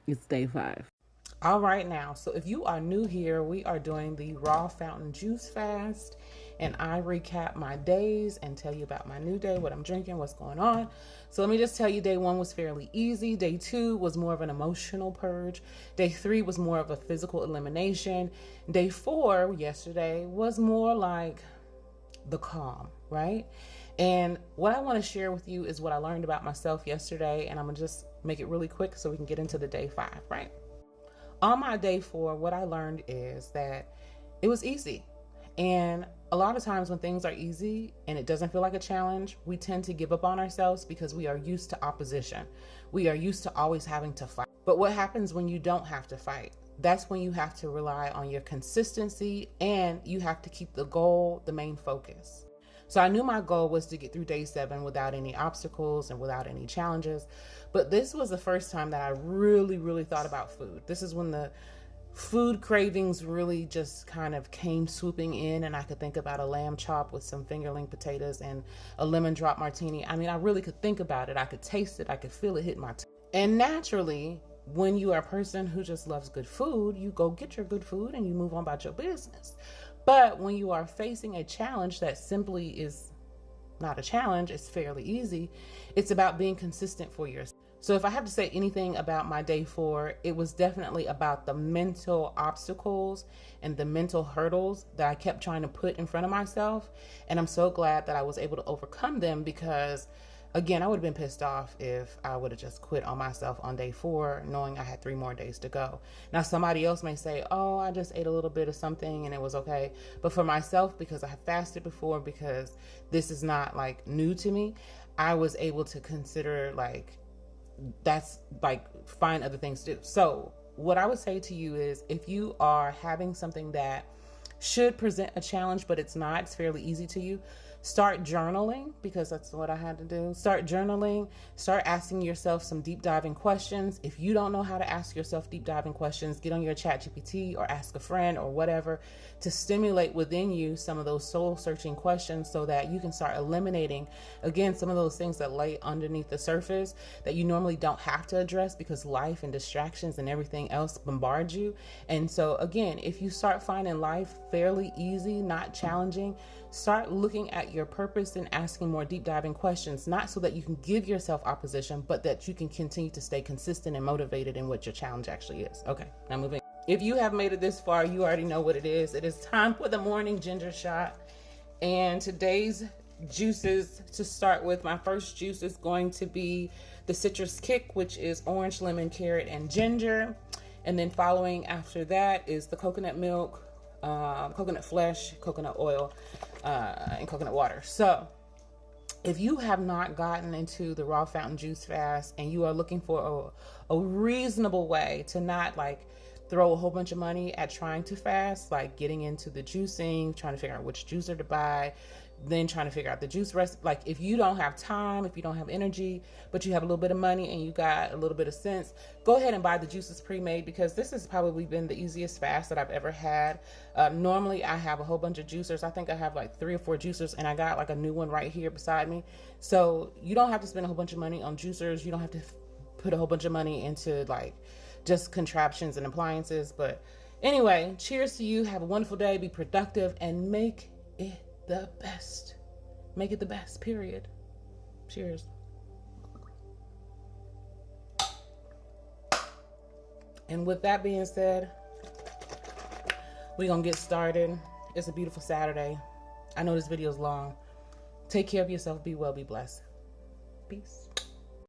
It's day 5. All right, now, so if you are new here, we are doing the raw fountain juice fast, and I recap my days and tell you about my new day, what I'm drinking, what's going on. So let me just tell you, day 1 was fairly easy. Day 2 was more of an emotional purge. Day 3 was more of a physical elimination. Day 4, yesterday, was more like the calm, right? And what I want to share with you is what I learned about myself yesterday, and I'm gonna just make it really quick so we can get into the day 5, right? On my day 4, what I learned is that it was easy. And a lot of times when things are easy and it doesn't feel like a challenge, we tend to give up on ourselves because we are used to opposition. We are used to always having to fight. But what happens when you don't have to fight? That's when you have to rely on your consistency, and you have to keep the goal the main focus. So I knew my goal was to get through day 7 without any obstacles and without any challenges. But this was the first time that I really thought about food. This is when the food cravings really just kind of came swooping in, and I could think about a lamb chop with some fingerling potatoes and a lemon drop martini. I mean, I really could think about it. I could taste it. I could feel it hit my And naturally, when you are a person who just loves good food, you go get your good food and you move on about your business. But when you are facing a challenge that simply is not a challenge, it's fairly easy, it's about being consistent for yourself. So if I have to say anything about my day 4, it was definitely about the mental obstacles and the mental hurdles that I kept trying to put in front of myself. And I'm so glad that I was able to overcome them, because again, I would have been pissed off if I would have just quit on myself on day 4, knowing I had 3 more days to go. Now, somebody else may say, oh, I just ate a little bit of something and it was okay. But for myself, because I have fasted before, because this is not like new to me, I was able to consider like, that's like, find other things to do. So what I would say to you is, if you are having something that should present a challenge, but it's not, it's fairly easy to you, start journaling, because that's what I had to do. Start journaling, start asking yourself some deep diving questions. If you don't know how to ask yourself deep diving questions, get on your ChatGPT or ask a friend or whatever to stimulate within you some of those soul searching questions, so that you can start eliminating, again, some of those things that lay underneath the surface that you normally don't have to address because life and distractions and everything else bombard you. And so again, if you start finding life fairly easy, not challenging, start looking at your purpose and asking more deep diving questions, not so that you can give yourself opposition, but that you can continue to stay consistent and motivated in what your challenge actually is. Okay, now moving. If you have made it this far, you already know what it is. It is time for the morning ginger shot. And today's juices, to start with, my first juice is going to be the Citrus Kick, which is orange, lemon, carrot, and ginger. And then following after that is the coconut milk, coconut flesh, coconut oil, and coconut water. So if you have not gotten into the raw fountain juice fast and you are looking for a reasonable way to not like throw a whole bunch of money at trying to fast, like getting into the juicing, trying to figure out which juicer to buy, then trying to figure out the juice recipe. Like, if you don't have time, if you don't have energy, but you have a little bit of money and you got a little bit of sense, go ahead and buy the juices pre-made, because this has probably been the easiest fast that I've ever had. Normally I have a whole bunch of juicers. I think I have like 3 or 4 juicers, and I got like a new one right here beside me. So you don't have to spend a whole bunch of money on juicers. You don't have to put a whole bunch of money into like just contraptions and appliances. But anyway, cheers to you. Have a wonderful day. Be productive and make it the best. Make it the best, period. Cheers. And with that being said, we're gonna get started. It's a beautiful Saturday. I know this video is long. Take care of yourself. Be well, be blessed. Peace.